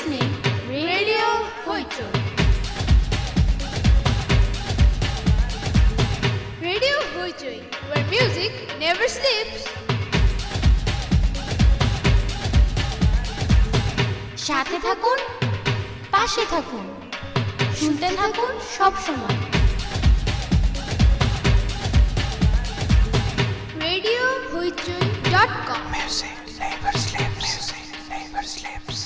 listening Radio Hoichoi. Radio Hoichoi, where music never sleeps. সাথে থাকুন, পাশে থাকুন, শুনতে থাকুন সব সময়। RadioHoichoi.com. Music never sleeps. Music never sleeps.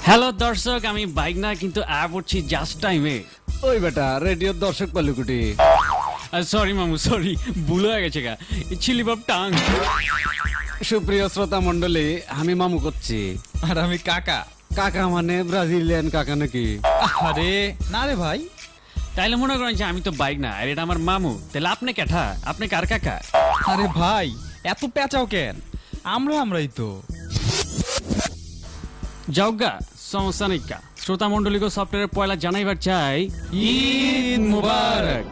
Hello দর্শক, আমি বাইক না কিন্তু আয়া পড়ছি জাস্ট টাইমে। ওই বেটা রেডিওর দর্শক পালুকুটি। সরি মামু, সরি, ভুল হয়ে গেছে গা, চিলি বাপ টাং। সুপ্রিয় শ্রোতা মন্ডলী, আমি মামু করছি। আর আমি কাকা। কাকা মানে ব্রাজিলিয়ান কাকা নাকি? আরে না রে ভাই, তাইলে মনে করেন যে আমি তো বাইক না, আর এটা আমার মামু। তাহলে আপনি কেঠা, আপনি কার কাকা? আরে ভাই এত পেঁচাও কেন? আমরাই তো। যাওগা সমস্যা নেই কা। শ্রোতা মন্ডলীকে সফটওয়্যারের পয়লা জানাইবার চাই ঈদ মুবারক।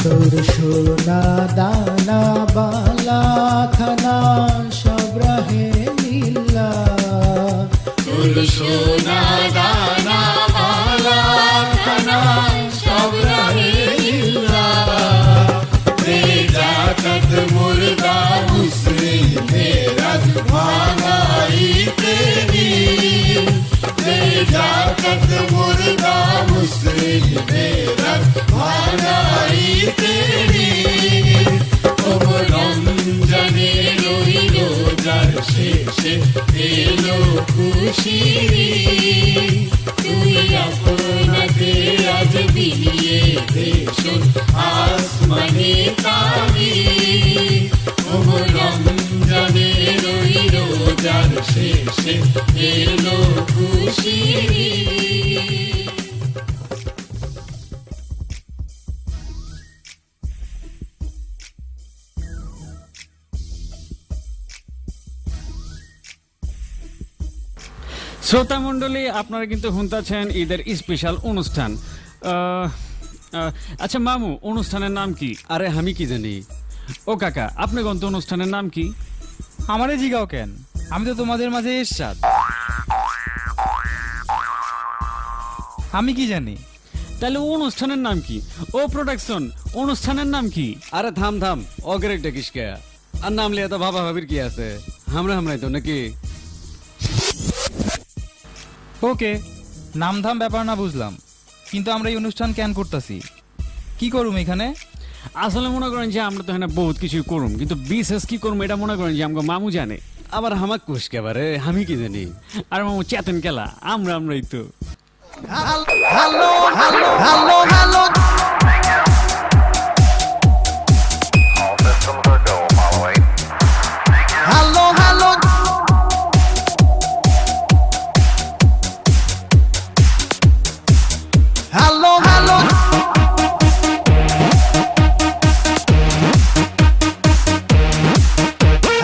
তোর সোনা দানা বালা খানা সব রাহে লীলা, তোর সোনা দানা বালা খানা সব রাহে লীলা, রে জাকাত মুর্দা মুসলিমেরা ভাঙাই তেরি, রে জাকাত মুর্দা মুসলিমেরা ভাঙাই তেরি, ও রমজানের ওই রোজার শেষে এলো খুশির ঈদ, তুই আপনাকে আজ বিলিয়ে দেশন আসমানে তাবির, ও রমজানের ওই রোজার শেষে এলো খুশির ঈদ। শ্রোতা মন্ডলী, আপনারা কিন্তু শুনতেছেন ঈদের স্পেশাল অনুষ্ঠান। আচ্ছা মামু, অনুষ্ঠানের নাম কি? আরে আমি কি জানি? ও কাকা, আপনি গন্ত অনুষ্ঠানের নাম কি? আমারে জিগাও কেন? আমি তো তোমাদের মাঝে এরশাদ। আমি কি জানি? তাহলে অনুষ্ঠানের নাম কি? ও প্রোডাকশন, অনুষ্ঠানের নাম কি? আরে থাম থাম, অগ্রেক ডেকিস কে? আর নাম লিয়ে তো ভাবা ভাবির কি আছে? আমরাই তো নাকি? ওকে, নাম ধাম ব্যাপার না বুঝলাম, কিন্তু আমরা এই অনুষ্ঠান কেন করতেছি? কি করুম এখানে? আসলে মনে করেন যে আমরা তো এখানে বহুত কিছু করুম, কিন্তু বিশেষ কি করুম এটা মনে করেন যে আমাকে মামু জানে। আবার হামাক কুশ কেবারে, আমি কি জানি? আর মামু চেতন কেলা, আমরাই তো। Hello hello hello hello, All systems are go, Apollo 8. Hello hello, hello hello,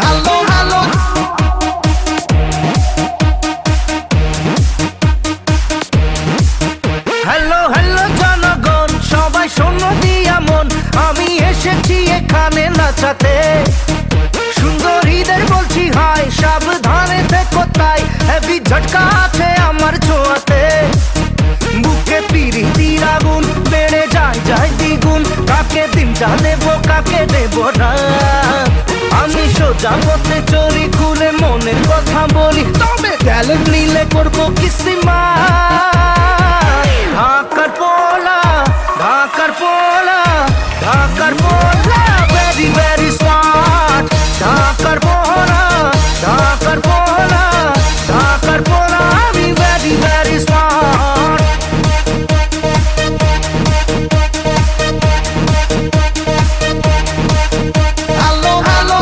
hello hello, hello hello জনগণ সবাই ঝটকা আছে আমার ছোঁয়াতে, বুকে পিরিতির আগুন বেড়ে যায় যায় দ্বিগুণ, কাকে দিনটা দেব কাকে দেব রাত, আমি সোজা পথে চলি খুলে মনের কথা বলি, তবে গেলে নিলে করবো কিসিমা, ঢাকার পোলা ঢাকার পোলা ঢাকার পোলা, ভেরি ভেরি স্মার্ট, ঢাকার পোলা ঢাকার পোলা ঢাকার পোলা, আমি very very smart. Hello hello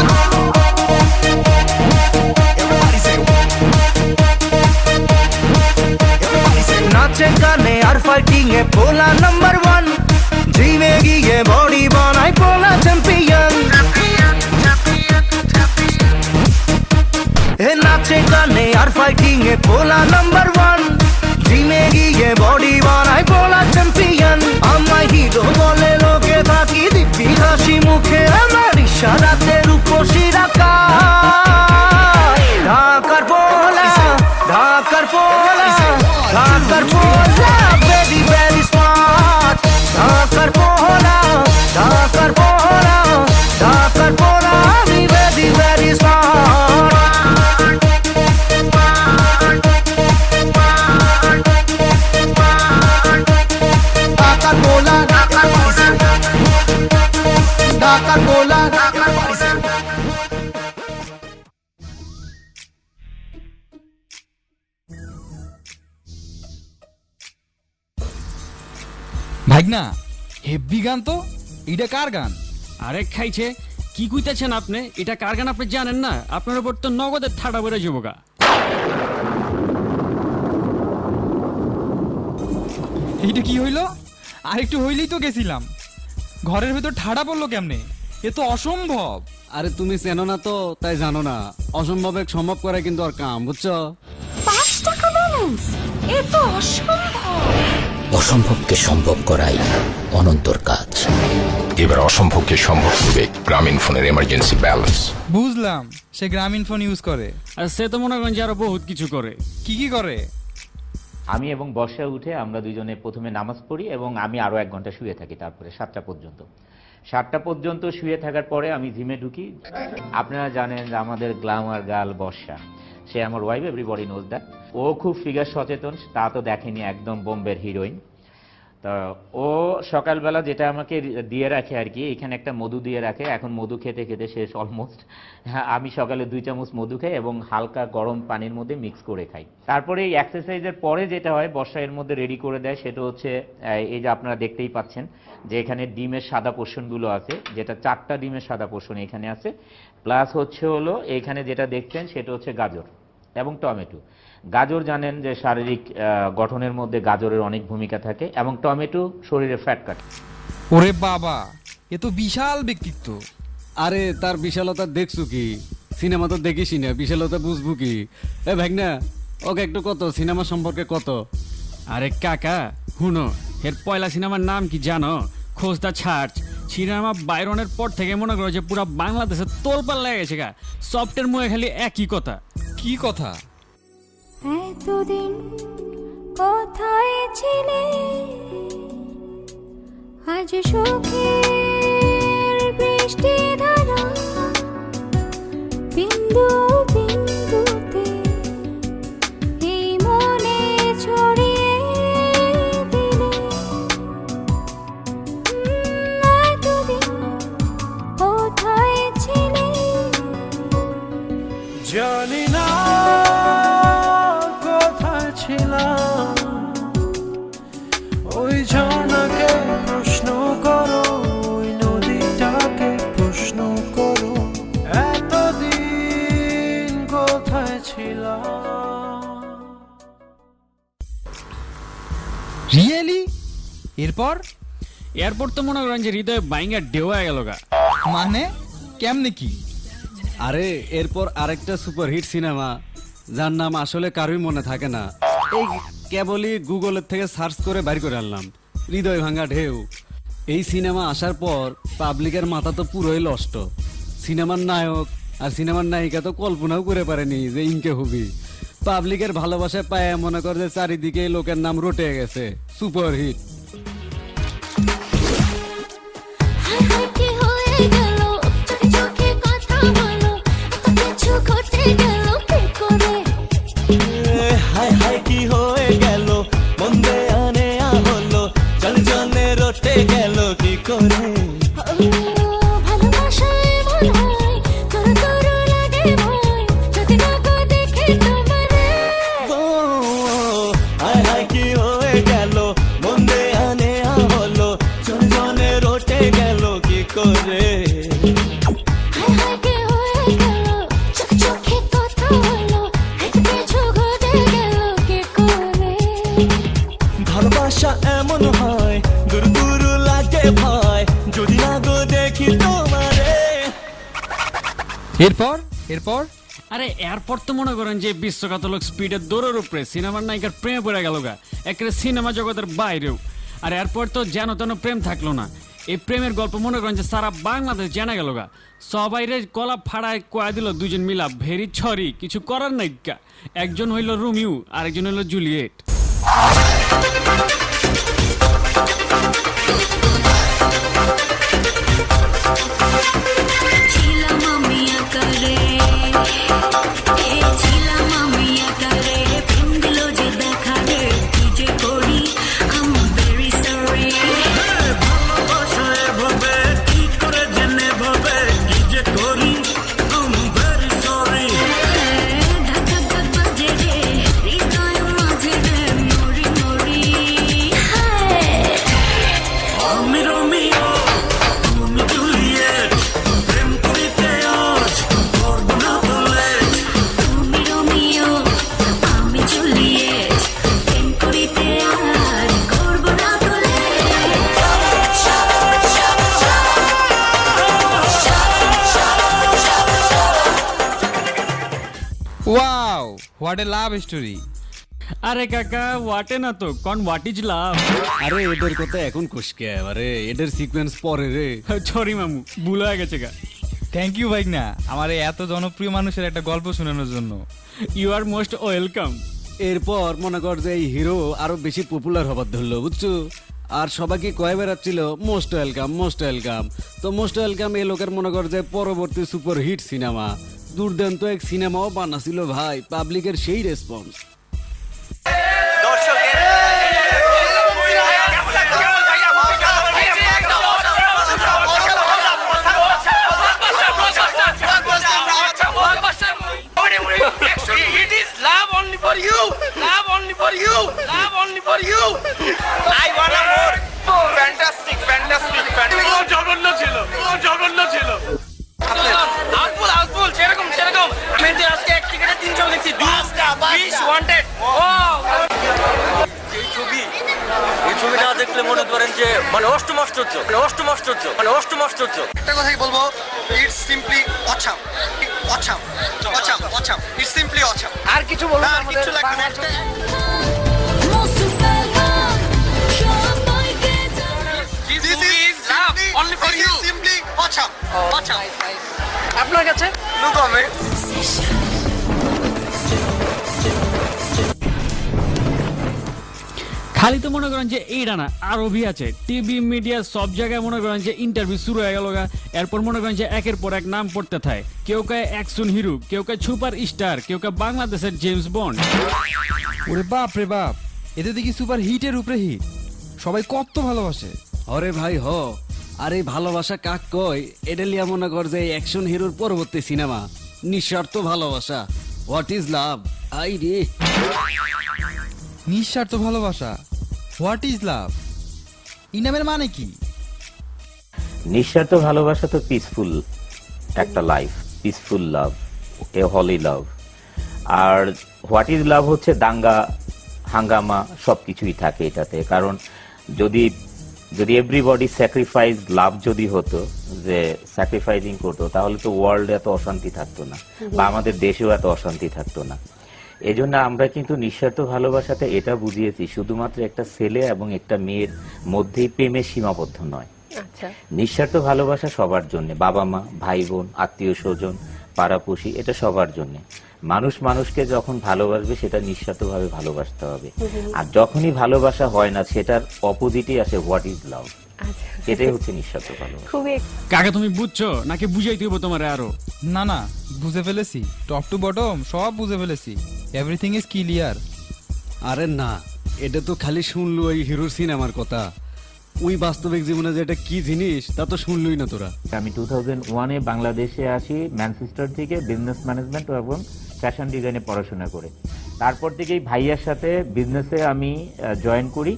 নাচে গানে আর ফাইটিং এ পোলা নাম্বার ওয়ান, জিমে গিয়ে বডি বানায় পোলা চ্যাম্পিয়ন, এ নাচে গানে আর ফাইটিং এ পোলা নাম্বার ওয়ান, জিমে গিয়ে বডি বানায় পোলা চ্যাম্পিয়ন, আমায় হিরো বলে লোকে, থাকি দিব্যি হাসি মুখে, আমার ইশারাতে রূপসী রাখা, ঢাকার পোলা ঢাকার পোলা ঢাকার পোলা, ভেরি ভেরি স্মার্ট, ঢাকার পোলা ঢাকার পোলা ঢাকার পোলা, আমি ভেরি ভেরি স্মার্ট। ঢাকার পোলা ঢাকার পোলা ঢাকার পোলা ঢাকার পোলা। ভাগনা হেভি গান তো, এটা কার গান? আরে খাইছে কি কইতেছেন আপনি? এটা কার গান আপনি জানেন না? আপনার উপর তো নগদের থাড়া বেড়ে যাবো গা। এইটা কি হইলো? আর একটু হইলেই তো গেছিলাম, ঘরের ভেতর ঠাড়া পড়লো কেমনে? এ তো অসম্ভব। আরে তুমি চেনো না তো তাই জানো না, অসম্ভবে সম্ভব করে কিন্তু আর কাম, বুঝছো? 5 টাকা ব্যালেন্স, এ তো অসম্ভব। অসম্ভবকে সম্ভব করাই অনন্তর কাজ। এবার অসম্ভবকে সম্ভব করবে গ্রামীণ ফোনের এমার্জেন্সি ব্যালেন্স। বুঝলাম, সে গ্রামীণ ফোন ইউজ করে। আর সে তো মনে করেন যে আরো বহুত কিছু করে। কি কি করে? আমি এবং বর্ষা উঠে আমরা দুজনে প্রথমে নামাজ পড়ি এবং আমি আরও 1 ঘন্টা শুয়ে থাকি, তারপরে 7টা পর্যন্ত। 7টা পর্যন্ত শুয়ে থাকার পরে আমি জিমে ঢুকি। আপনারা জানেন যে আমাদের গ্ল্যামার গার্ল বর্ষা, সে আমার ওয়াইফ, এভরিবডি নোজ দ্যাট। ও খুব ফিগার সচেতন, তা তো দেখেনি, একদম বোম্বের হিরোইন। তো ও সকালবেলা যেটা আমাকে দিয়ে রাখে আর কি, এখানে একটা মধু দিয়ে রাখে, এখন মধু খেতে খেতে শেষ অলমোস্ট। আমি সকালে 2 চামচ মধু খাই এবং হালকা গরম পানির মধ্যে মিক্স করে খাই। তারপরে এই এক্সারসাইজের পরে যেটা হয়, বর্ষা এর মধ্যে রেডি করে দেয়, সেটা হচ্ছে এই যে আপনারা দেখতেই পাচ্ছেন যে এখানে ডিমের সাদা পোর্শনগুলো আছে, যেটা 4টা ডিমের সাদা পোর্শন এখানে আছে, প্লাস হচ্ছে হলো এইখানে যেটা দেখছেন সেটা হচ্ছে গাজর এবং টমেটো। গাজর জানেন যে শারীরিক গঠনের মধ্যে গাজরের অনেক ভূমিকা থাকে, এবং টমেটো শরীরে ফ্যাট কাটে। ওরে বাবা, এ তো বিশাল ব্যক্তিত্ব। আরে তার বিশালতা দেখছো কি? সিনেমা তো দেখিসই না, বিশালতা বুঝবো কি? এ ভাগনা, ওকে একটু কত সিনেমা সম্পর্কে কত। আরে কাকা হুনো, এর পয়লা সিনেমার নাম কি জানো? খোঁজ দা ছাড়। সিনেমা বাইরনের পর থেকে মনে করো যে পুরো বাংলাদেশে তোলপাল লেগে গেছে গা। সফটের মুখে খালি একই কথা। কি কথা? এতদিন কোথায় ছিলে, আজ সুখের বৃষ্টি ধারা বিন্দু বিন্দুতে এই মনে ছড়িয়ে দিলে। এতদিন কোথায় ছিলে, জানি না কোথায় ছিলাম, ওই ঝর্ণাকে প্রশ্ন করো, ওই নদীটাকে প্রশ্ন করো, এতদিন কোথায় ছিলাম। রিয়েলি? এরপর? এরপর তো মনে করেন যে হৃদয় বাইঙ্গা ডেওয়া গেল গা। মানে কেমনে কি? আরে এরপর আরেকটা সুপারহিট সিনেমা, যার নাম আসলে কারোই মনে থাকে না, এই কেবলই গুগলের থেকে সার্চ করে বাইর করে আনলাম, হৃদয় ভাঙা ঢেউ। এই সিনেমা আসার পর পাবলিকের মাথা তো পুরোই নষ্ট। সিনেমার নায়ক আর সিনেমার নায়িকা তো কল্পনাও করে পারেনি যে ইনকে হবি। পাবলিকের ভালোবাসায় পায় মনে কর যে চারিদিকে লোকের নাম রটে গেছে সুপার হিট। হায় হায় কি হয়ে গেল চোখে চোখে কথা বলো এত কিছু ঘটে গেল কি করে হায় হায় কি হয়ে গেল মন্দে আনে হলো চল জনে রটে গেল কি করে ভালোবাসায় মন হয় তোর তোর লাগে ভয় যদি না গো দেখে তোমারে ও হায় হায় কি হয়ে গেল মন্দে আনে হলো চল জনে রটে গেল কি করে হায় হায় কি হয়ে গেল চোখে চোখে কথা বলো এত কিছু ঘটে গেল কি করে ভালোবাসা এমন হয় দূর দূর লাগে ভয় যদি না গো দেখি তোমারে এরপর এরপর আরে এরপর তো মনে করেন যে বিশ্বকাত লোক স্পিডের দৌড়ের উপরে সিনেমার নায়িকার প্রেমে পড়ে গেল গা, একেবারে সিনেমা জগতের বাইরেও। আর এরপর তো যেন তেন প্রেম থাকলো না। এই প্রেমের গল্প মনে করেন যে সারা বাংলাদেশ জানা গেল গা, সবাই রে গলা ফাড়ায় কয়া দিল দুজন মিলা ভেরি ছড়ি, কিছু করার নাই গা। একজন হইল রোমিও আরেকজন হইল জুলিয়েট। ছিলাম আমি আকারে ছিলাম আমি আকারে প্রেম দিল যে দেখা রে কি যে করি আম ভেরি সরি ভালোবাসায় ভাবে কি করে জেনে ভাবে কি যে করি আম ভেরি সরি ধাক ধাক ধাক বাজে রে হৃদয় মাঝে রে মরি মরি আমি রোমিও তুমি জুলিয়েট প্রেম করিতে আজ করব না বলে তুমি রোমিও আমি জুলিয়েট প্রেম করিতে আর করব না বলে wow what a love story. আরে কাকা ওয়াটে না তো কন হোয়াট ইজ লাভ। আরে এদের কথা এখন খুশকে আরে এদের সিকোয়েন্স পরে রে। সরি মামু ভুল হয়ে গেছে গা। থ্যাংক ইউ ভাই না আমার এই এত জনপ্রিয় মানুষের একটা গল্প শোনানোর জন্য। You are most welcome. এরপর মনে কর যে এই হিরো আরো বেশি পপুলার হবার ধরলো বুঝছো, আর সবাইকে কয়ে বেড়াচ্ছিল মোস্ট ওয়েলকাম মোস্ট ওয়েলকাম। তো মোস্ট ওয়েলকাম এই লোকের মনে কর যে পরবর্তী সুপার হিট সিনেমা, দুর্দান্ত এক সিনেমাও বানাছিল ভাই, পাবলিকের সেই response. It is love only for you. Love only for you. Love only for you. I want more. Oh, fantastic, fantastic, fantastic. Oh, জঘন্য ছিল. Oh, জঘন্য ছিল. হাউসফুল সেরকম সেরকম আমি তো আজকে এক টিকেটে 300 লিখছি 20 ওয়ান্টেড এই ছবিটা দেখলে মনে করেন যে মানে অষ্টম আশ্চর্য একটা কথাই বলবো, ইটস সিম্পলি অছাম অছাম অছাম অছাম ইটস সিম্পলি অছাম। আর কিছু বলবো না, কিছু লাগবে না। মোস্ট ওয়েলকাম সবাইকে This is only for you. Simply অছাম অছাম। আপনার কাছে নো কমেন্ট। খালি তো মনে করেন যে এইটা না আরো ভি আছে, টিভি মিডিয়া সব জায়গায় মনে করেন যে ইন্টারভিউ শুরু হয়ে গেল গা। এরপর মনে করেন যে একের পর এক নাম পড়তে থাকে, কেউ কে অ্যাকশন হিরো, কেউ কে সুপার স্টার, কেউ কে বাংলাদেশের জেমস বন্ড। ওরে বাপ রে বাপ, এতে দেখি সুপার হিটের উপরে হিট, সবাই কত ভালোবাসে। আরে ভাই হ, আর এই ভালোবাসা কাক কয় এটা লিয়া মনে কর যে অ্যাকশন হিরোর পরবর্তী সিনেমা নিঃস্বার্থ ভালোবাসা, হোয়াট ইজ লাভ। আই রে নিঃস্বার্থ ভালোবাসা, হোয়াট ইজ লাভ, এই নামের মানে কি? নিঃস্বার্থ ভালোবাসা তো পিসফুল একটা life, peaceful love, a holy love. আর হোয়াট ইজ লাভ হচ্ছে দাঙ্গা হাঙ্গামা সবকিছুই থাকে এটাতে। কারণ যদি এভরিবডি স্যাক্রিফাইস লাভ যদি হতো, যে স্যাক্রিফাইসিং করতো, তাহলে তো ওয়ার্ল্ডে এত অশান্তি থাকতো না, বা আমাদের দেশেও এত অশান্তি থাকতো না। এজন্য আমরা কিন্তু নিঃস্বার্থ ভালোবাসাতে এটা বুঝিয়েছি শুধুমাত্র একটা ছেলে এবং একটা মেয়ের মধ্যেই প্রেমের সীমাবদ্ধ নয়। নিঃস্বার্থ ভালোবাসা সবার জন্য, বাবা মা, ভাই বোন, আত্মীয় স্বজন, পাড়াপড়শি, এটা সবার জন্য। মানুষ মানুষকে যখন ভালোবাসবে সেটা নিঃস্বার্থভাবে ভালোবাসতে হবে, আর যখনই ভালোবাসা হয় না সেটার অপোজিটই আসে হোয়াট ইজ লাভ, এটাই হচ্ছে নিঃস্বার্থ ভালোবাসা। কাকা তুমি বুঝছো নাকি বুঝাই দিব তোমার আরো? না না, বুঝে ফেলেছি, টপ টু বটম সব বুঝে ফেলেছি, এভরিথিং ইজ ক্লিয়ার। আরে না, এটা তো খালি শুনলো ওই হিরোর সিনেমার কথা, ওই বাস্তবিক জীবনে যে এটা কি জিনিস তা তো শুনলই না তোরা। আমি 2001-এ বাংলাদেশে আসি ম্যানচেস্টার থেকে বিজনেস ম্যানেজমেন্ট এবং ফ্যাশন ডিজাইনে পড়াশোনা করে। তারপর থেকেই ভাইয়ার সাথে বিজনেসে আমি জয়েন করি।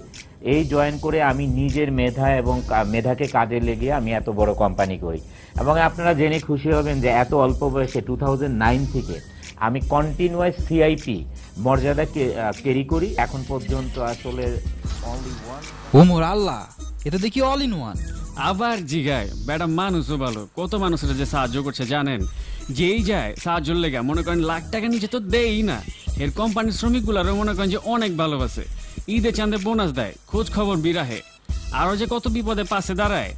এই জয়েন করে আমি নিজের মেধা এবং মেধাকে কাজে লেগে আমি এত বড় কোম্পানি করি। এবং আপনারা জেনে খুশি হবেন যে এত অল্প বয়সে 2009 থেকে আমি কন্টিনিউয়াস সিআইপি মর্যাদা ক্যারি করি এখন পর্যন্ত। আসলে অনলি ওয়ান ও মোর আল্লাহ, এটা দেখি অল ইন ওয়ান। আবার জিগায় বেটা মানুষও ভালো, কত মানুষের যে সাহায্য করছে জানেন? যেই যায় সাহায্য লেগে মনে করেন লাখ টাকা নিচে তো দেই না। এর কোম্পানির শ্রমিকগুলারও মনে করেন যে অনেক ভালোবাসে, ঈদে চাঁদে বোনাস দেয়, খোঁজ খবর বিরাহে, আরো যে কত বিপদে পাশে দাঁড়ায়,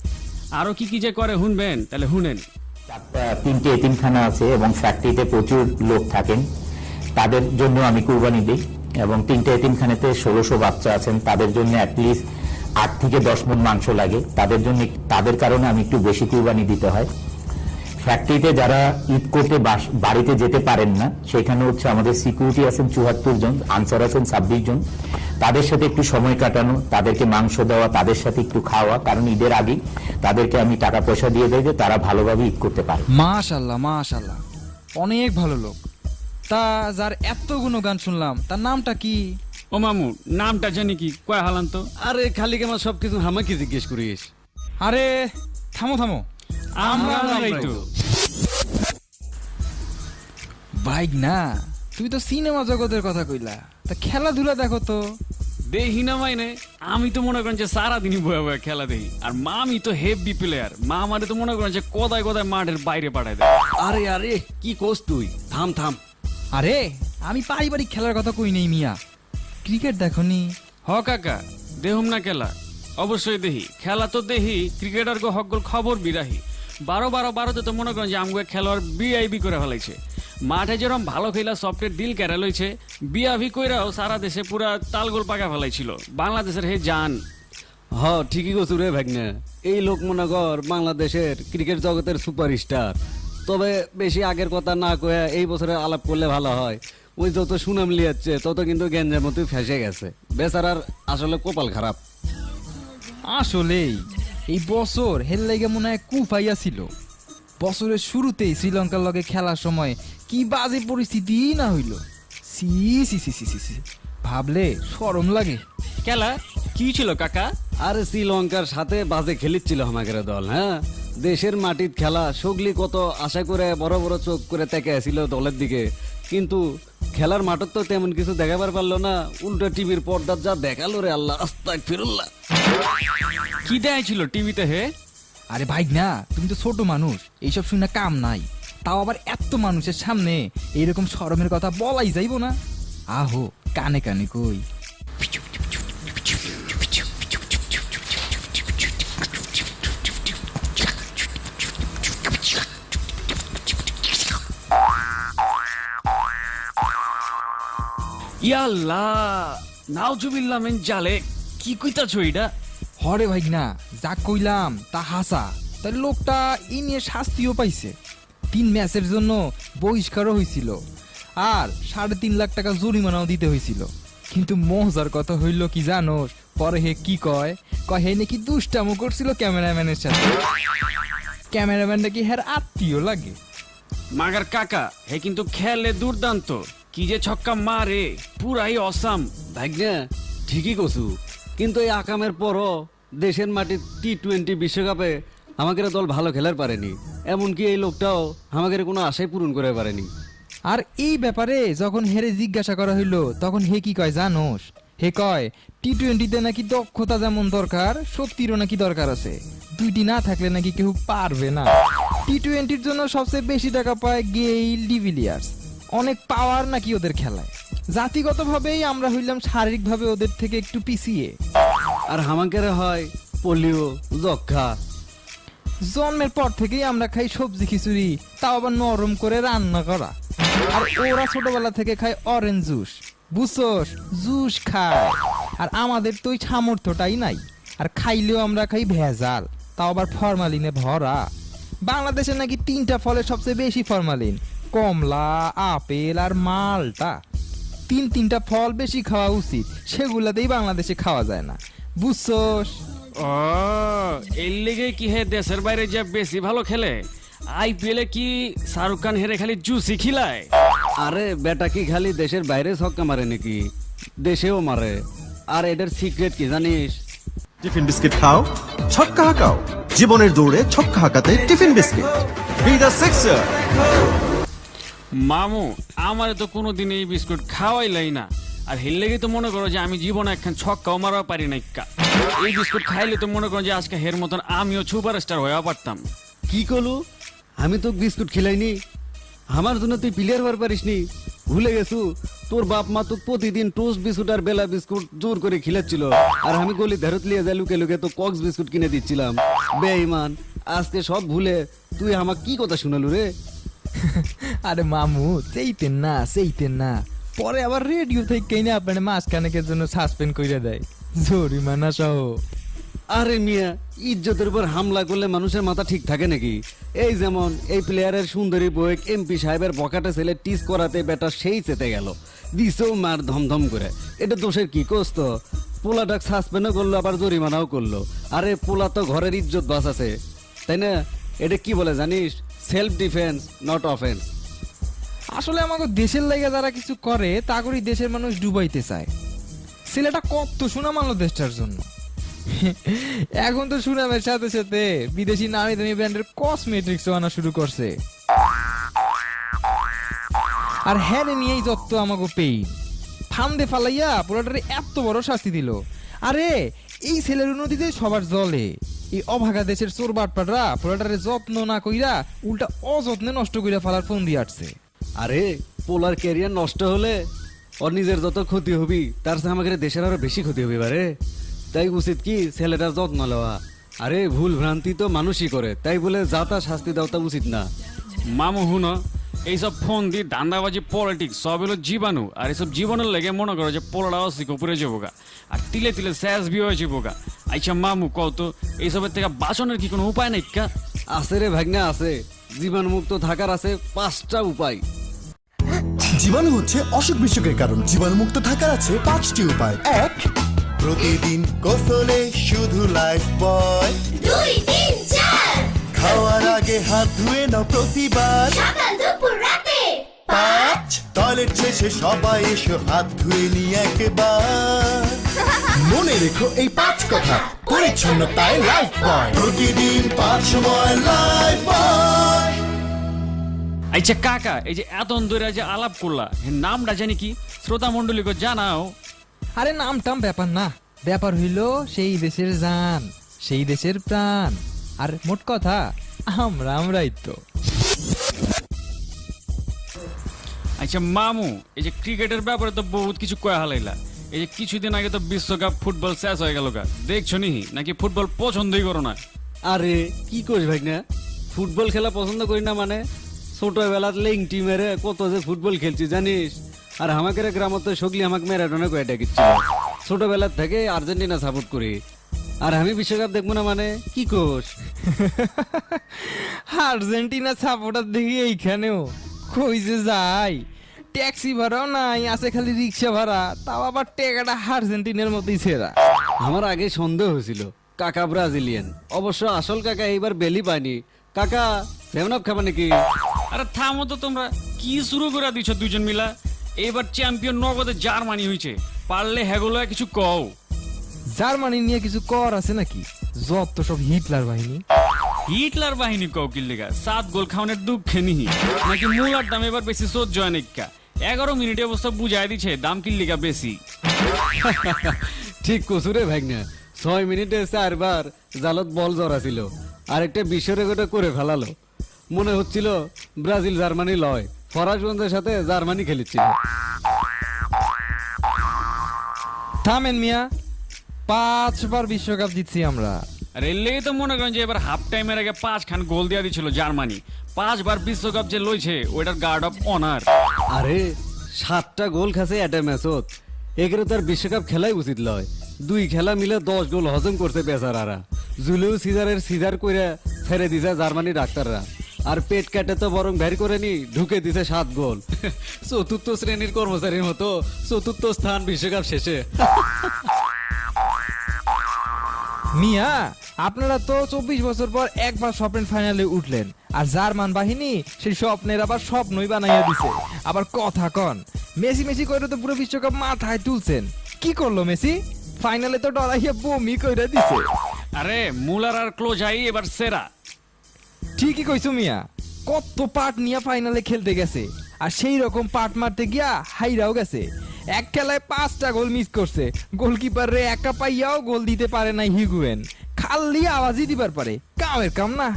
আরো কি কি যে করে শুনবেন? তাহলে শুনেন। 3টে এতিমখানা আছে এবং ফ্যাক্টরিতে প্রচুর লোক থাকেন, তাদের জন্য আমি কুরবানি দিই। এবং 3টে এতিমখানাতে 1600 বাচ্চা আছেন, তাদের জন্য অ্যাটলিস্ট 8 থেকে 10 মণ মাংস লাগে, তাদের জন্য, তাদের কারণে আমি একটু বেশি কুরবানি দিতে হয়। ফ্যাক্টরিতে যারা ঈদ করতে বাড়িতে যেতে পারেন না, সেখানে হচ্ছে আমাদের সিকিউরিটি আছেন 74 জন, আনসার আছেন 26 জন, তাদের সাথে একটু সময় কাটানো, তাদেরকে মাংস দেওয়া, তাদের সাথে একটু খাওয়া, কারণ ঈদের আগে তাদেরকে আমি টাকা পয়সা দিয়ে দেয় যে তারা ভালোভাবে ঈদ করতে পারে। মাশাল্লাহ মাশাল্লাহ, অনেক ভালো লোক। তা যার এত গুণগান শুনলাম তার নামটা কি? ও মামু নামটা জানি কি, কয় হালান তো। আরে খালি কেমন সবকিছু আমাকে জিজ্ঞেস করিস? আরে থামো থামো, আমরা নাই তো। বাইক না, তুই তো সিনেমা জগতের কথা কইলা, তা খেলাধুলা দেখো তো। দেখি না মাইনে, আমি তো মনে করেন যে সারাদিনই বয়ে বয়ে খেলা দেখি, আর মামি তো হেভি প্লেয়ার, মা আমারে তো মনে করেন যে কোদায় কোদায় মাঠের বাইরে পাঠায় দেয়। আরে আরে কি কোস তুই? থাম থাম। আরে আমি পারিবারিক খেলার কথা কই নেই মিয়া, ক্রিকেট দেখনি? হ কাকা, দেহুম না খেলা, অবশ্যই দেহি, খেলা তো দেহি, ক্রিকেটার গো হকল খবর বিরাহি। 12-12-12তে তো মনে করেন যে আমগো খেলোয়াড় বিআইবি করে ফেলাইছে, মাঠে যেরকম ভালো খেলা সফটের দিল কেড়ে লইছে, বিয়াভি কইরাও সারা দেশে পুরা তালগোল পাকা ফেলাইছিল বাংলাদেশের হে জান। হ ঠিকই কছু রে ভাগ্নে, এই লোক মনে কর বাংলাদেশের ক্রিকেট জগতের সুপারস্টার। তবে বেশি আগের কথা না কয়ে এই বছরের আলাপ করলে ভালো হয়। ওই যত সুনাম লিয়াচ্ছে তত কিন্তু গেঞ্জের মতোই ফেসে গেছে, বেচারার আসলে কপাল খারাপ। আসলেই এই বছর হেল লাগে মনে হয় কুফাইয়া ছিল। বছরের শুরুতেই শ্রীলঙ্কার লগে খেলার সময় কি বাজে পরিস্থিতি না হইল, সি সি সি সি সি, ভাবলে শরম লাগে। খেলা কি ছিল কাকা? আরে শ্রীলঙ্কার সাথে বাজে খেলিচ্ছিল আমাদের দল। হ্যাঁ, দেশের মাটির খেলা, সগলি কত আশা করে বড় বড় চোখ করে তাকে ছিল দলের দিকে, কিন্তু খেলার মাঠত তো তেমন কিছু দেখাবার পারলো না। উল্টো টিভির পর্দার যা দেখালো রে আল্লাহ, আস্তাগফিরুল্লাহ। কি দেয় ছিল টিভিতে হে? আরে ভাই না, তুমি তো ছোট মানুষ, এইসব শুনে কাম নাই, তাও আবার এত মানুষের সামনে এইরকম শরমের কথা বলাই যাইব না। আহো কানে কানে কই। ইয়াল্লাহ নাউজুবিল্লাহ মিন জালেক, কি কইতাছো এটা? হরে ভাই না, যা কইলাম তা হাসা। তাই লোকটা এই নিয়ে শাস্তিও পাইছে, 3 ম্যাচের জন্য বহিষ্কারও হয়েছিল, আর 3.5 লাখ টাকা জরিমানাও দিতে হয়েছিল। কিন্তু মজার কথা হইল কি জানোস, পরে হে কি কয়, হে নাকি দুষ্টামো করছিল ক্যামেরাম্যানের সাথে। ক্যামেরাম্যান নাকি হের আত্মীয় লাগে। মাগার কাকা হে কিন্তু খেলে দুর্দান্ত, কি যে ছক্কা মারে, পুরাই অসাম। ভাগ্নে ঠিকই কছু, কিন্তু এই আকামের পরও দেশের মাটির T20 বিশ্বকাপে আমাদের দল ভালো খেলার পারেনি, এমনকি এই লোকটাও আমাদের কোনো আশাই পূরণ করে পারেনি। আর এই ব্যাপারে যখন হেরে জিজ্ঞাসা করা হইলো, তখন হে কি কয় জানোস? হে কয় T20-তে নাকি দক্ষতা যেমন দরকার, শক্তিরও নাকি দরকার আছে, দুইটি না থাকলে নাকি কেউ পারবে না। T20-র জন্য সবচেয়ে বেশি টাকা পায় গেইল, ডিভিলিয়ার্স, অনেক পাওয়ার নাকি ওদের খেলায়। জাতিগতভাবেই আমরা হইলাম শারীরিকভাবে ওদের থেকে একটু পিছিয়ে। আর হামাকের হয় পোলিও, যক্ষা। জন্মের পর থেকেই আমরা খাই সবজি খিচুড়ি, তাও আবার নরম করে রান্না করা। আর ওরা ছোটবেলা থেকে খায় অরেঞ্জ জুস, বুঝছস, জুস খায়। আর আমাদের তো ওই সামর্থ্যটাই নাই, আর খাইলেও আমরা খাই ভেজাল, তাও আবার ফরমালিনে ভরা। বাংলাদেশে নাকি 3টা ফলের সবচেয়ে বেশি ফরমালিন, কমলা, আপেল আর মালটা। 3টা ফল বেশি খাওয়া উচিত, সেগুলাতেই বাংলাদেশে খাওয়া যায় না, বুঝছস। ও এর লেগে কি হে দেশের বাইরে যে বেশি ভালো খেলে? আইপিএলে কি শাহরুখ খান হেরে খালি জুসি খিলায়? আরে বেটা কি খালি দেশের বাইরে ছক্কা মারে নাকি, দেশেও মারে। আর এটার সিক্রেট কি জানিস? টিফিন বিস্কিট খাও, ছক্কা হাঁকাও। জীবনের দৌড়ে ছক্কা হাঁকাতে tiffin biscuit. Be the sixer. মামু আমারে তো কোনোদিন এই বিস্কুট খাওয়াইলাই না, আর হের লেগে তো মনে করো যে আমি জীবনে একখান ছক্কাও মারা পারি না। এই বিস্কুট খাইলে তো মনে করো যে আজকে হের মতন আমিও সুপারস্টার হয়ে পারতাম। কি করলু? আমি তো বিস্কুট খিলাইনি, আমার জন্য তুই প্লেয়ার হওয়ার পারিস নি? ভুলে গেছু তোর বাপ মা তো প্রতিদিন টোস্ট বিস্কুট আর বেলা বিস্কুট জোর করে খিলাচ্ছিল, আর আমি গলি ধরত লিয়ে যাই লুকে লুকে তো কক্স বিস্কুট কিনে দিচ্ছিলাম। বেঈমান, আজকে সব ভুলে তুই আমাকে কি কথা শুনালু রে? আরে মামু সেইতেন না, পরে আবার রেডিও থেকে না আপনার মাসখানেকের জন্য সাসপেন্ড করে দেয়, জরিমানা সহ। আরে মিয়া, ইজ্জতের উপর হামলা করলে মানুষের মাথা ঠিক থাকে নাকি? এই যেমন এই প্লেয়ারের সুন্দরী বই এমপি সাহেবের বকাটে ছেলে টিস করাতে বেটা সেই চেতে গেল, দিছেও মার ধমধম করে। এটা দোষের কি কোস্ত? পোলাটাক সাসপেন্ডও করলো, আবার জরিমানাও করলো। আরে পোলা তো ঘরের ইজ্জত বাঁচাছে, তাই না? এটা কি বলে জানিস? Self defence, not offence. আসলে আমাকে দেশের লাগে যারা কিছু করে তা করি দেশের মানুষ ডুবাইতে চায়। ছেলেটা কত সুনাম আনলো দেশটার জন্য। এখন তো সুনামের সাথে সাথে বিদেশি নামি দামি ব্র্যান্ডের কসমেটিক্স আনা শুরু করছে। আর হ্যাঁ নিয়েই যত আমাকে পেইন ফান্দে ফালাইয়া পোলাটারে এত বড় শাস্তি দিল। আরে এই ছেলের উন্নতিতে সবার জলে, এই অভাগা দেশের চোর বাটপাটরা পোলাটারে যত্ন না কইরা উল্টা অযত্নে নষ্ট কইরা ফালার ফোন দিয়ে আসছে। আরে পোলার ক্যারিয়ার নষ্ট হলে ওর নিজের যত ক্ষতি হবি, তার চেয়ে আমাদের দেশের আরো বেশি ক্ষতি হবি বারে। তাই উচিত কি ছেলেটার যত্ন লওয়া। আরে ভুল ভ্রান্তি তো মানুষই করে, তাই বলে যা তা শাস্তি দেওয়া উচিত না। মামু হুনো, এইসব ফোন দিয়ে ধান্দাবাজি পলিটিক্স সব হলো জীবাণু, আর এইসব জীবাণুর লেগে মনে করো যে পোলাটা অসিক উপরে যাবো গা, আর তিলে তিলে শেষ বি হয়ে যাবো গা। আচ্ছা মামু কত এইসবের থেকে বাঁচানোর কি কোনো উপায় নাই কা? আছে রে ভাগ্না, আছে। জীবাণুমুক্ত থাকার আছে 5টা উপায়। জীবাণু হচ্ছে অসুখ বিসুখের কারণ। জীবাণুমুক্ত থাকার আছে 5টি উপায়। 1. প্রতিদিন গোসলে শুধু লাইফ বয়। 2, 3, 4 খাওয়ার আগে হাত ধুয়ে নাও প্রতিবার। সকাল দুপুর রাতে 5. টয়লেট শেষে সবাই এসো হাত ধুয়ে নিয়ে একবার। মনে রেখো এই 5 কথা, পরিচ্ছন্নতায় লাইফ বয়। প্রতিদিন 5 সময় লাইফ বয়। আচ্ছা কাকা, এই যে এত ধরে যে আলাপ করলা, এর নামটা জানি কি? শ্রোতা মন্ডলীকে জানাও। আরে নাম টাম ব্যাপার না, ব্যাপার হইল সেই দেশের জান, সেই দেশের প্রাণ, আর মোট কথা আমরাই তো। আচ্ছা মামু, এই যে ক্রিকেটের ব্যাপারে তো বহুত কিছু কয়া হালাইলা। এই যে কিছুদিন আগে তো বিশ্বকাপ ফুটবল শেষ হয়ে গেল গা, দেখছো নি? নাকি ফুটবল পছন্দই করো না? আরে কি করিস ভাগ্না, ফুটবল খেলা পছন্দ করি না মানে? ছোটবেলার লেং টিমের কত যে ফুটবল খেলছি জানিস? আর আমাকে গ্রামত সগলি আমাকে ম্যারাডোনা কয়ে ডাকিচ্ছিল। ছোটবেলার থেকে আর্জেন্টিনা সাপোর্ট করি, আর আমি বিশ্বকাপ দেখবো না মানে? কি কোস? আর্জেন্টিনা সাপোর্টার দেখি এইখানেও কই যে যাই, ট্যাক্সি ভাড়াও নাই, আছে খালি রিক্সা ভাড়া, তাও আবার টেকাটা আর্জেন্টিনার মতোই ছেড়া। আমার আগে সন্দেহ হয়েছিল কাকা ব্রাজিলিয়ান, অবশ্য আসল কাকা এইবার বেলি পায়নি। কাকা 7 খাবা নাকি? আরে থামো তো তোমরা, কি শুরু করে দিচ্ছ দুজন মিলা? এবার চ্যাম্পিয়ন নগদে জার্মানি হয়েছে, পারলে হেগুলো কিছু কও। জার্মানি নিয়ে কিছু কর আছে নাকি? যত সব হিটলার বাহিনী। হিটলার বাহিনী কও কি লেগা? 7 গোল খাওয়ানোর দুঃখে নিহি নাকি মূলার দাম এবার বেশি সহ্য হয় নাকি? 11 মিনিটে অবস্থা বুঝাই দিচ্ছে দাম কি লেগা বেশি। ঠিক কসুরে ভাগ্না, 6 মিনিটে 4 বার জালত বল জড়া ছিল, আর একটা বিশ্ব রেকর্ড করে ফেলালো। মনে হচ্ছিল ব্রাজিল জার্মানি লয়, ফরাসগঞ্জের সাথে জার্মানি খেলেছিল। থামেন মিয়া, 5 বার বিশ্বকাপ জিতছি আমরা, আর এলেই তো মনে করেন যে এবার হাফ টাইমের আগে 5 খান গোল দিয়া দিছিল জার্মানি। 5 বার বিশ্বকাপ যে লইছে ওইটার গার্ড অফ অনার। আরে 7টা গোল খাসে একটা ম্যাচত, এগুলো তার বিশ্বকাপ খেলাই উচিত লয়। 2 খেলা মিলে 10 গোল হজম করছে বেচারারা। জুলিও সিজারের সিজার কইরা ছেড়ে দিছে জার্মানি ডাক্তাররা, আর পেট কাটে তো বরং বের করে নি ঢুকে দিছে 7 গোল। চতুর্থ শ্রেণীর কর্মচারীর মতো চতুর্থ স্থান বিশ্বকাপ শেষে। মিয়া, আপনারা তো 24 বছর পর একবার স্বপ্নের ফাইনালে উঠলেন, আর জার্মান বাহিনী সেই স্বপ্নের আবার স্বপ্নই বানাইয়া দিছে। আবার কথা কন, মেসি মেসি কইরা তো পুরো বিশ্বকাপ মাথায় তুলছেন। কি করলো মেসি? ফাইনালে তো ডরাইয়া বমি কইরা দিছে। আরে মুলার আর ক্লোজাই এবার সেরা। ঠিকই কইছো মিয়া, কত পাট নিয়ে ফাইনালে খেলতে গেছে, আর সেই রকম পাট মারতে গিয়া হাইরাও গেছে। এক খেলায় 5টা গোল মিস করছে। গোলকিপার রে একা পাইয়াও গোল দিতে পারে নাই হিগুয়েন। খালি আওয়াজই দিবার পারে, কামের কাম না।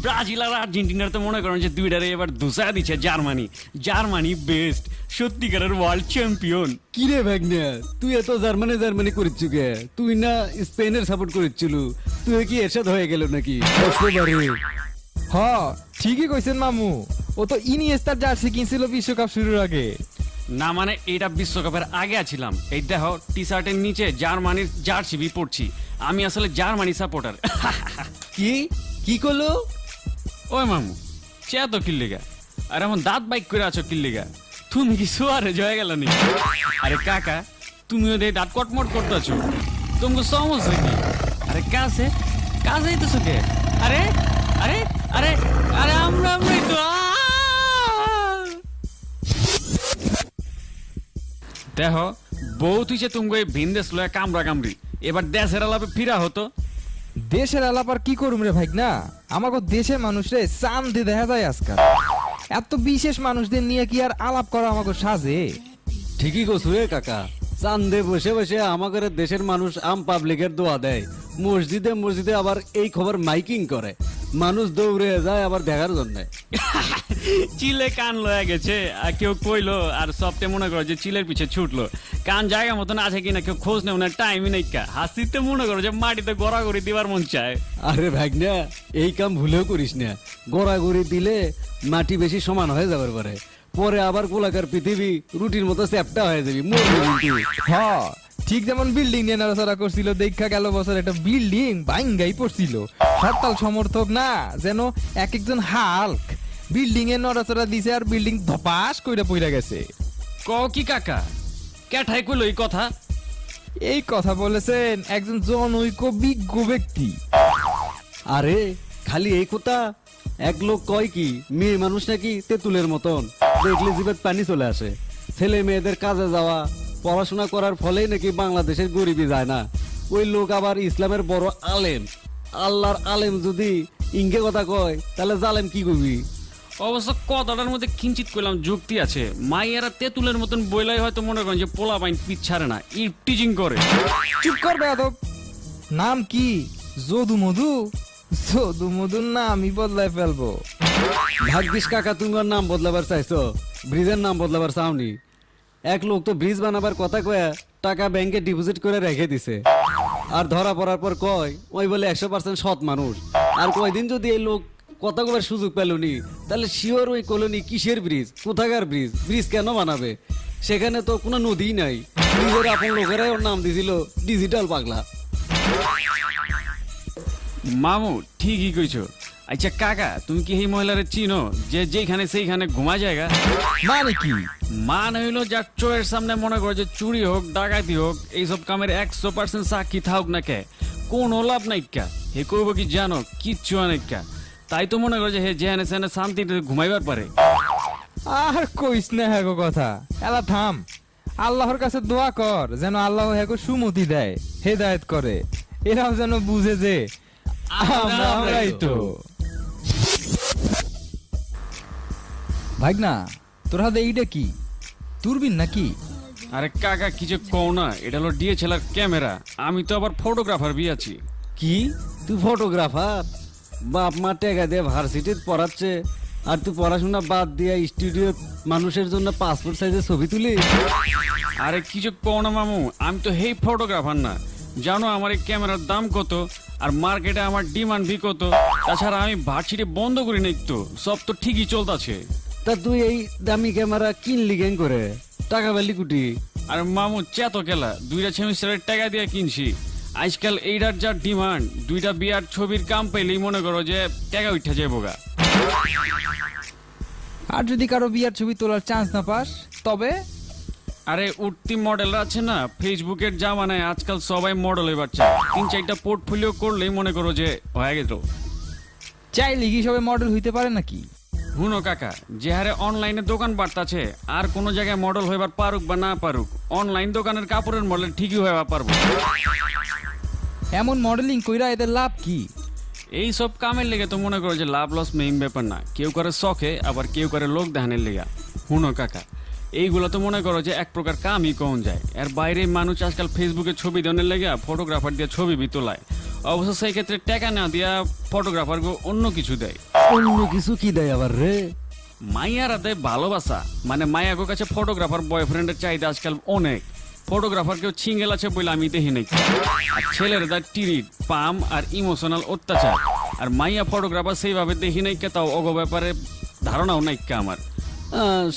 ব্রাজিল আর আর্জেন্টিনার তো মনে করেন যে দুইটারে এবার দুসা দিচ্ছে জার্মানি। জার্মানি বেস্ট, সত্যিকারের ওয়ার্ল্ড চ্যাম্পিয়ন। কি রে ভাগ্নে, তুই এত জার্মানি করিচ্ছু কে? তুই না স্পেনের সাপোর্ট করিচ্ছিল, তুই কি এরশাদ হয়ে গেল নাকি? হ, ঠিকই কইছেন মামু। ও তো ইনিয়েস্তার জার্সি কিনছিল বিশ্বকাপ শুরুর আগে। না মানে এটা বিশ্বকাপের আগে আছিলাম। এই দেখো টি শার্টের নিচে জার্মানির জার্সি বি পড়ছি। আমি আসলে জার্মানি সাপোর্টার। কি কি করলো? ওই মামু চে তো কিল্লিগা, আর এমন দাঁত বাইক করে আছো কিল্লিগা? তুমি কি সোয়ারে জয় গেল নি? আরে কাকা, তুমিও দে দাঁত কটমট করতেছো, তোমাকে সমস্যা কি? আরে কাছে তো সুখে। আরে আরে আরে আরে আমরাই তো। দেখো বউ তুই যে তুমি ভিনদেশ লয়ে কামড়া কামড়ি, এবার দেশের আলাপে ফিরা হতো। দেশের আলাপ আর কি করুম রে ভাই না, আমাকে দেশের মানুষরে চান্দে দেখা যায় আজকাল। এত বিশেষ মানুষদের নিয়ে কি আর আলাপ করা আমাকে সাজে? ঠিকই কছু রে কাকা, চান্দে বসে বসে আমাদের দেশের মানুষ আম পাবলিকের দোয়া দেয়। মসজিদে আবার এই খবর মাইকিং করে, মানুষ দৌড়ে যায় আবার দেখার জন্য। চিলে কান লয়ে গেছে, আর কেউ কইলো আর সবতে মনে করো যে চিলের পিছে ছুটলো। কান জায়গা মতন আছে কিনা কেউ খোঁজ নেও না, টাইমই নাই। হাসিতে মনে করো যে মাটিতে গড়াগড়ি দিবার মন চায়। আরে ভাগনা, এই কাম ভুলেও করিস না। গড়াগড়ি দিলে মাটি বেশি সমান হয়ে যাবার পরে আবার গোলাকার পৃথিবী রুটির মতো চ্যাপটা হয়ে যাবি, মরবি কিন্তু। হ্যাঁ, ঠিক যেমন বিল্ডিং নিয়ে নাড়াচাড়া করছিল, দেখা গেল বছর একটা বিল্ডিং ভাঙ্গাই পড়ছিল। হরতাল সমর্থক না যেন এক একজন হাল্ক বিল্ডিং এ নড়াচড়া দিছে, আর বিল্ডিং ধপাস কইরা পইরা গেছে। ক কি কাকা, কেঠাই কইলো এই কথা? এই কথা বলেছেন একজন জনৈক বিজ্ঞ ব্যক্তি। আরে খালি এই কথা? এক লোক কয় কি মেয়ে মানুষ নাকি তেঁতুলের মতন, দেখলে জিভের পানি চলে আসে। ছেলে মেয়েদের কাজে যাওয়া পড়াশোনা করার ফলেই নাকি বাংলাদেশের গরিবি যায় না। ওই লোক আবার ইসলামের বড় আলেম। আল্লাহর আলেম যদি ইংকে কথা কয় তাহলে জালেম কি করবি? অবশ্য কথাটার মধ্যে কিঞ্চিত কইলাম যুক্তি আছে। মাইয়ারা তেঁতুলের মতন বইলাই হয়তো মনে করেন যে পোলা বাইন পিছাড়ে না, ই টিচিং করে। চুপ কর বেয়াদব। নাম কি? যদু মধু? যদু মধুর নামই বদলায় ফেলবো। ভাগ্যিস কাকা তুমি ওর নাম বদলাবার চাইছো, ব্রিজের নাম বদলাবার চাওনি। এক লোক তো ব্রিজ বানাবার কথা কয়ে টাকা ব্যাংকে ডিপোজিট করে রেখে দিছে, আর ধরা পড়ার পর কয় ওই বলে 100% সৎ মানুষ। আর কয়দিন যদি এই লোক কথা কবার সুযোগ পেলনি, তাহলে শিওর ওই কলোনি কিসের ব্রিজ, কোথাকার ব্রিজ কেন বানাবে? সেখানে তো কোনো নদী নাই। নিজের আপন লোকেরাই ওর নাম দিছিল ডিজিটাল পাগলা। মামু ঠিকই কইছো। আচ্ছা কাকা, তুমি কি এই মহিলারে চিনো যে যেখানে সেইখানে ঘুমা জায়গা? মানে কি? মানে হইলো যার চোখের সামনে মনে করো যে চুরি হোক ডাকাতি হোক এইসব কামের 100% সাক্ষী থাক না কে, কোনো লাভ নাই কা। হে কইব কি জানো, কিচ্ছু অনেক কা। তাই তো মনে করো যে হে যেখানে সেখানে শান্তিতে ঘুমাইবার পারে। আর কইস না হ্যাগো কথা, এলা থাম। আল্লাহর কাছে দোয়া কর যেন আল্লাহ হ্যাগো সুমতি দেয়, হেদায়েত করে। এরাও যেন বুঝে যে আমরাই তো। ভাগনা, তোর হাতে এইটা কি? দূরবীন নাকি? আরে কাকা কিছু কও না, এটা হলো ডিএসএলআর ক্যামেরা। আমি তো আবার ফটোগ্রাফার বি আছি। কি তুই ফটোগ্রাফার? বাপ মা টেকা দিয়ে ভার্সিটিতে পড়াচ্ছে, আর তুই পড়াশোনা বাদ দিয়ে স্টুডিও মানুষের জন্য পাসপোর্ট সাইজের ছবি তুলি? আরে কিছু কও না মামু, আমি তো হেই ফটোগ্রাফার না। জানো আমার এই ক্যামেরার দাম কত, আর মার্কেটে আমার ডিমান্ড ভি কত। তাছাড়া আমি ভার্সিটি বন্ধ করি নাই তো, সব তো ঠিকই চলতেছে। তা তুই এই দামি ক্যামেরা কিনলি কেন করে, টাকা পেলি কুটি? আর মামু চেত কেলা, 2টা সেমিস্টারের টাকা দিয়ে কিনছি। আজকাল এইটার যা ডিমান্ড, 2টা বিয়ার ছবির কাম পেলেই মনে করো যে টাকা উঠে যাবো গা। আর যদি কারো বিয়ার ছবি তোলার চান্স না পাস তবে? আরে উঠতি মডেলরা আছে না, ফেসবুকের জামানায় আজকাল সবাই মডেল এবার চায়। 3-4টা পোর্টফোলিও করলেই মনে করো যে হয়ে গেল। চাইলে কি সবাই মডেল হইতে পারে নাকি? হুনো কাকা, যে হারে অনলাইনে দোকান বাড়তাছে, আর কোনো জায়গায় মডেল হইবার পারুক বা না পারুক, অনলাইন দোকানের কাপড়ের মডেল ঠিকই হইবা পারবো। এমন মডেলিং কইরা এদের লাভ কি? এই সব কামের লেগে তো মনে করো যে লাভ লস মেইন ব্যাপার না, কেউ করে শখে, আবার কেউ করে লোক দেখানোর লেগা। হুনো কাকা, এইগুলো তো মনে করো যে এক প্রকার কামই কম যায়। এর বাইরে মানুষ আজকাল ফেসবুকে ছবি দেওয়ার লেগে ফটোগ্রাফার দিয়ে ছবি বি তোলায়। অবশ্য সেই ক্ষেত্রে টাকা না দিয়া ফটোগ্রাফার অন্য কিছু দেয়। অন্য কিছু কি দেয় আবার রে? মাইয়ারা দেয় ভালোবাসা, মানে মায়াগো কাছে ফটোগ্রাফার বয়ফ্রেন্ডের চাহিদা আজকাল অনেক। ফটোগ্রাফার কেউ সিঙ্গেল আছে বলে আমি দেখি নাই। আর ছেলের দা টিরিট পাম আর ইমোশনাল অত্যাচার, আর মাইয়া ফটোগ্রাফার সেইভাবে দেখি নাই কে, তাও অগো ব্যাপারে ধারণাও নাই কে আমার।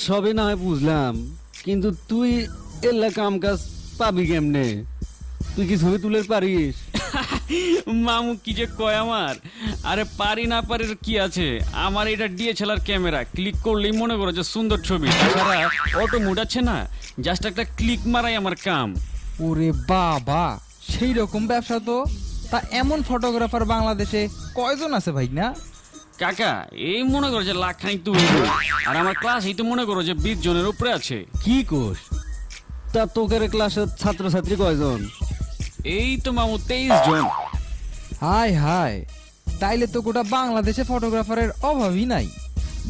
সবই না হয় বুঝলাম, কিন্তু তুই এলা কাম কাজ পাবি কেমনে? তুই কি ছবি তুলে পারিস? মামু কি যে কয় আমার, আরে পারি না পারি কি আছে, আমার এটা ডিএসএলআর ক্যামেরা, ক্লিক করলেই মনে করো যে সুন্দর ছবি। তাছাড়া অটো মুড আছে না, জাস্ট একটা ক্লিক মারাই আমার কাম। ওরে বাবা, সেই রকম ব্যবসা তো। তা এমন ফটোগ্রাফার বাংলাদেশে কয়জন আছে ভাই না? কাকা এই মনে করো যে লাখখানিক তুই, আর আমার ক্লাস এই তো মনে করো যে 20 জনের উপরে আছে। কি কোষ? তা তোকের ক্লাসের ছাত্রছাত্রী কয়জন? এই তো মামু 23 জন। হায় হায়, তাইলে তো গোটা বাংলাদেশে ফটোগ্রাফারের অভাবই নাই।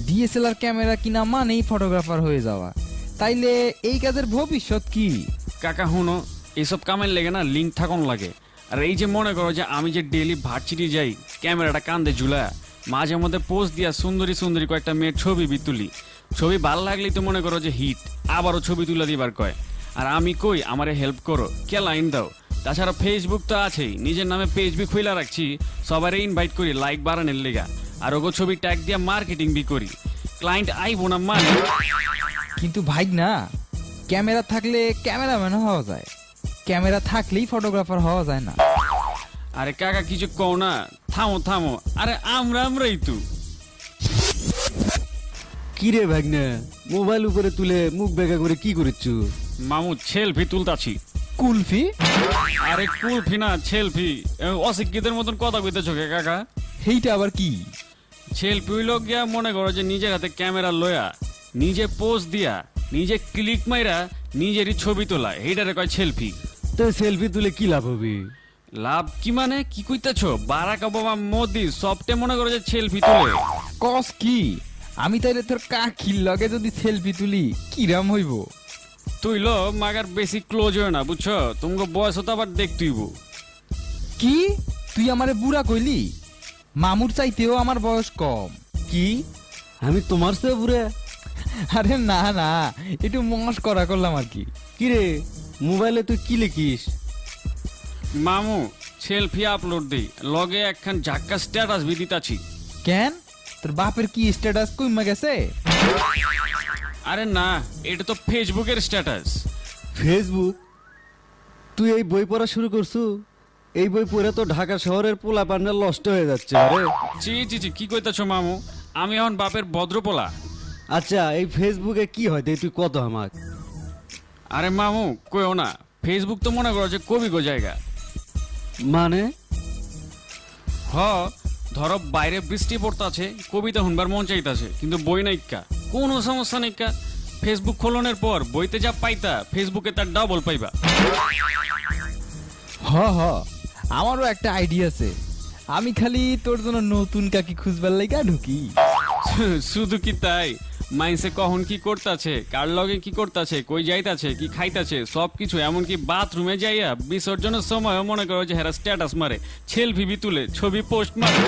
ডিএসএলআর ক্যামেরা কিনা মানেই ফটোগ্রাফার হয়ে যাওয়া। তাইলে এই কাজের ভবিষ্যৎ কি? কাকা হুনো, এইসব কামের লেগে না লিঙ্ক থাকুন লাগে। আর এই যে মনে করো যে আমি যে ডেইলি ভার্সিটি যাই, ক্যামেরাটা কান্দে ঝুলা, মাঝে মধ্যে পোস্ট দিয়া সুন্দরী সুন্দরী কয়েকটা মেয়ের ছবি বি তুলি। ছবি ভালো লাগলেই তো মনে করো যে হিট, আবারও ছবি তুলে দিবার কয়। আর আমি কই আমারে হেল্প করো, কে লাইন দাও। তাছাড়া ফেসবুক তো আছেই, নিজের নামে পেজ বি খুলে রাখছি, সবারে ইনভাইট করি লাইক বাড়ানোর লেগা। আর ওগো ছবি ট্যাগ দিয়া মার্কেটিং বি করি, ক্লায়েন্ট আইবো না মানে। কিন্তু ভাই না, ক্যামেরা থাকলে ক্যামেরাম্যান হওয়া যায়, ক্যামেরা থাকলেই ফটোগ্রাফার হওয়া যায় না। আরে কাকা কিছু কও না, থামো থামো, আরে আমরাই তো। কি রে ভাগ্নে, মোবাইল উপরে তুলে মুখ বেঁকা করে কি করিচ্ছু? মামু সেলফি তুলতাছি। কুলফি? আরে কুলফি না, সেলফি। অশিক্ষিতের মতন কথা কইতেছো কে কাকা? সেইটা আবার কি? সেলফি হইল গিয়া মনে করো যে নিজের হাতে ক্যামেরা লয়া, নিজে পোজ দিয়া, নিজে ক্লিক মাইরা, নিজেরই ছবি তোলা, এইটারে কয় সেলফি। তো সেলফি তুলে কি লাভ হবে? লাভ কি মানে কি কইতেছো? বারাক ওবামা, মোদি সবটে মনে করো যে সেলফি তুলে। কস কি? আমি তাইলে তোর কাকির লগে যদি সেলফি তুলি কিরাম হইব? তুই লো মাগার বেশি ক্লোজ হয় না, বুঝছো? তোমাকে বয়স তো আবার দেখতেইব। কি তুই আমারে বুড়া কইলি? মামুর চাইতেও আমার বয়স কম। কি আমি তোমার চেয়ে বুড়া? আরে না না, একটু মশ করা করলাম আর কি। কি রে, মোবাইলে তুই কি লিখিস? মামু সেলফি আপলোড দেই, লগে একখান ঝাক্কা স্ট্যাটাস বি দিতাছি। কেন, তোর বাপের কি স্ট্যাটাস কইমা গেছে? আরে না, এটা তো ফেসবুকের স্ট্যাটাস। ফেসবুক? তুই এই বই পড়া শুরু করছু? এই বই পড়ে তো ঢাকা শহরের পোলা পান্না নষ্ট হয়ে যাচ্ছে। আরে জি জি জি, কি কইতাছো মামু? আমি এখন বাপের ভদ্রপোলা। আচ্ছা, এই ফেসবুকে কি হয় তুই কত আমাক? আরে মামু কইও না, ফেসবুক তো মনে করো যে কবি গো জায়গা। মানে? হ, ধরো বাইরে বৃষ্টি পড়তাছে, কবিতা শুনবার মন চাইতাছে, কিন্তু বই নাইকা, কোনো সমস্যা নাইকা। ফেসবুক খোলনের পর বইতে যা পাইতা, ফেসবুকে তার ডাবল পাইবা। হ হ, আমারও একটা আইডিয়া আছে। আমি খালি তোর জন্য নতুন কাকি খুঁজবার লাইগা ঢুকি। শুধু কি তাই? মাইন্সে কখন কি করতাছে, কার লগে কি করতাছে, কই যাইতাছে, কি খাইতাছে, সবকিছু, এমনকি বাথরুমে যাইয়া বিসর্জনের সময় মনে করো যে হেরা স্ট্যাটাস মারে, সেলফি বি তুলে, ছবি পোস্ট মারে।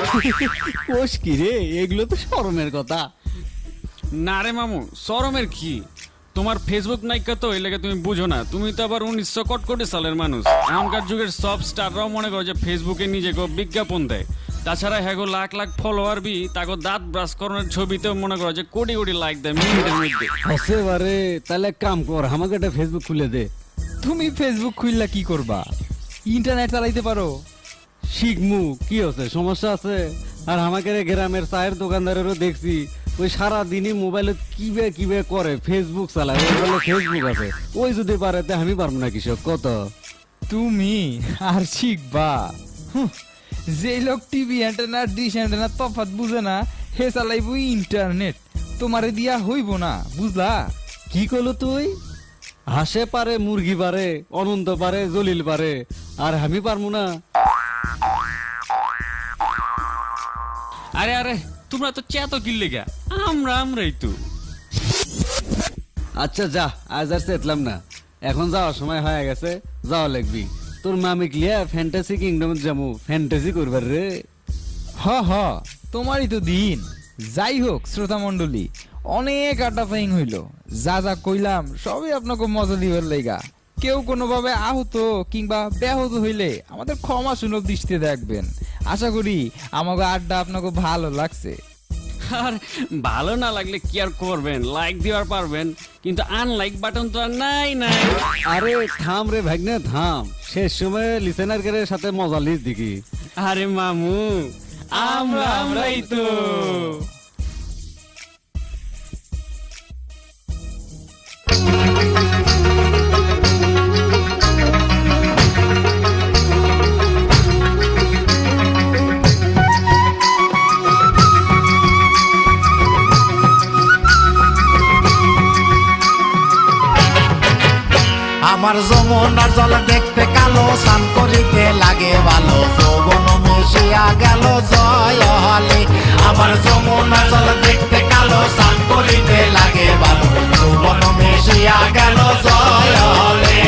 কোষ কি রে, এগুলো তো শরমের কথা। না রে মামু, শরমের কি? তোমার ফেসবুক নাইকা তো এই লেগে তুমি বুঝো না, তুমি তো আবার 1900 কটকটি সালের মানুষ। এখনকার যুগের সব স্টাররাও মনে করো যে ফেসবুকে নিজেকে বিজ্ঞাপন দেয়। তাছাড়া হ্যাগো লাখ লাখ ফলোয়ার বি তাকে দাঁত ব্রাশ করানোর ছবিতেও মনে করো যে কোটি কোটি লাইক দেয় মিনিটের মধ্যে। এবারে তাহলে এক কাম কর, আমাকে একটা ফেসবুক খুলে দে। তুমি ফেসবুক খুললা কি করবা? ইন্টারনেট চালাইতে পারো? শিখমু, কি হচ্ছে, সমস্যা আছে? আর আমাকে রে গ্রামের চায়ের দোকানদারেরও দেখছি ওই সারা দিনই মোবাইলে কিবে করে, ফেসবুক চালায়, ওই বলে ফেসবুক আছে। ওই যদি পারে তে আমি পারবো না কৃষক কত। তুমি আর শিখবা? যে লোক টিভি অ্যান্টেনা ডিশ অ্যান্টেনা তফাৎ বুঝে না হে চালাইব ইন্টারনেট, তোমারে দিয়া হইব না, বুঝলা? কি করলো তুই? হাসে পারে, মুরগি পারে, অনন্ত পারে, জলিল পারে, আর আমি পারবো না? আরে আরে তোমরা তো চেতো কিনলে গা, আমরাই তো। আচ্ছা যা, আজ আর চেতলাম না, এখন যাওয়ার সময় হয়ে গেছে, যাওয়া লাগবি। তোর মামিক লিয়া ফ্যান্টাসি কিংডম যাবো, ফ্যান্টাসি করবার রে। হ তোমারই তো দিন। যাই হোক শ্রোতা মন্ডলী, অনেক আড্ডা ফাইং হইল, যা যা কইলাম সবই আপনাকে মজা দিবার লাইগা। কেউ কোনোভাবে আহত কিংবা ব্যাহত হইলে আমাদের ক্ষমা সুলভ দৃষ্টিতে দেখবেন। আশা করি আমাকে আড্ডা আপনাকে ভালো লাগছে। আর ভালো না লাগলে কি আর করবেন, লাইক দিবার পারবেন, কিন্তু আনলাইক বাটন তো আর নাই। আরে থাম রে ভাগ্নে থাম, শেষ সময় লিসেনারের সাথে মজা লিস দেখি। আরে মামু আমরাই তো। আমার যমুনার জল দেখতে কালো, স্নান করিতে লাগে ভালো, যৌবন মিশিয়া গেল জয় হলে। আমার যমুনার জল দেখতে কালো, স্নান করিতে লাগে ভালো, যৌবন মিশিয়া গেল জয় হলে।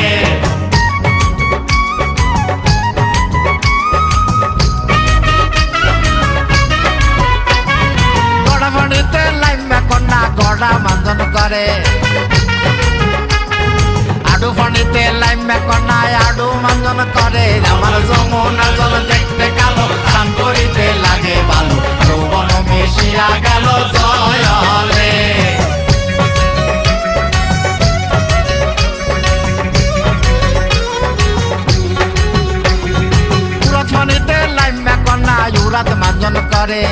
গড়া পানিতে লাইমা কন্যা গড়া মাঞ্জন করে, আডু পানিতে লাইমা কন্যায় আডু মাঞ্জন করে। আমার যমুনার জল দেখতে কালো, স্নান করিতে লাগে ভালো, যৌবন মিশিয়া গেল জয় হলে। উড়াত পানিতে লাইমা কন্যা উড়াত মাঞ্জন করে,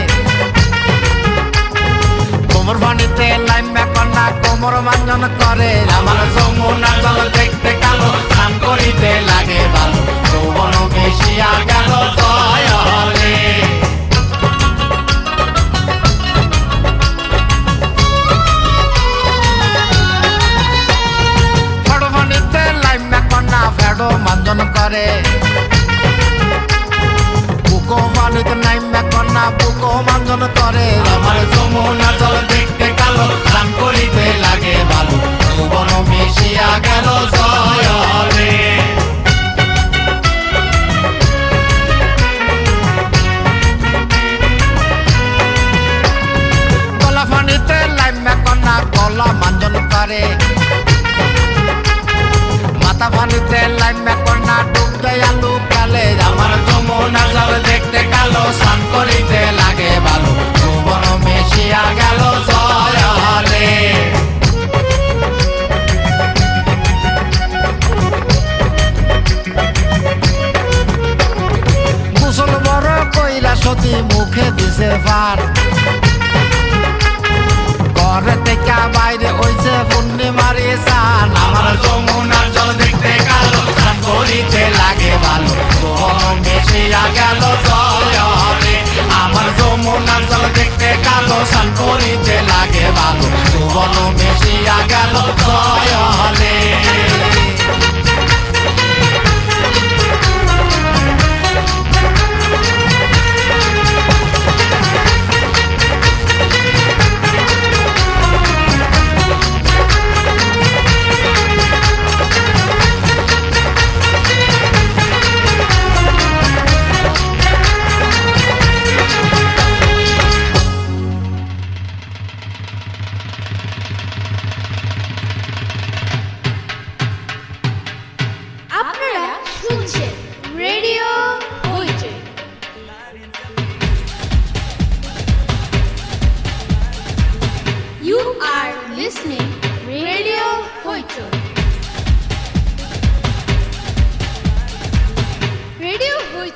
কোমর পানিতে লাইমা কন্যা কোমর মাঞ্জন করে। আমার যমুনার জল দেখতে কালো, স্নান করিতে লাগে ভালো, যৌবন মিশিয়া গেল জয় হলে। ফেডো পানিতে লাইমা কন্যা ফেডো মাঞ্জন করে, বুকো পানিতে লাইমা কন্যা বুকো মাঞ্জন করে। আমার যমুনার জল দেখতে কালো, স্নান করিতে লাগে ভালো, যৌবন মিশিয়া গেল জয় হলে। গলা পানিতে লাইমা কন্যা গলা মাঞ্জন করে, মাথা পানিতে লাইমা কন্যা ডুব দেয় আলু কালে। আমার যমুনার জল দেখতে কালো, স্নান করিতে লাগে ভালো, যৌবন মিশিয়া গেল জয় হলে। মুসল বড় কইরা সতী মুখে দিছে পার, ঘরে থেকে বাইরে হইছে পূর্ণিমারি চান। আমার যমুনার জল দেখতে কালো, স্নান করিতে লাগে ভালো, যৌবন মিশিয়া গেল জয় হলে। আমার যমুনার জল দেখতে কালো, স্নান করিতে লাগে ভালো, যৌবন মিশিয়া গেল জয় হলে।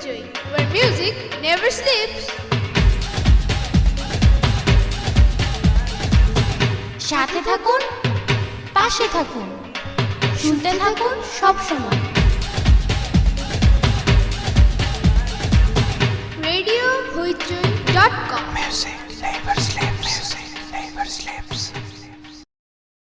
Hoichoi, where music never sleeps. সাথে থাকুন, পাশে থাকুন, শুনতে থাকুন সব সময়। RadioHoichoi.com. Music never sleeps. Music never sleeps.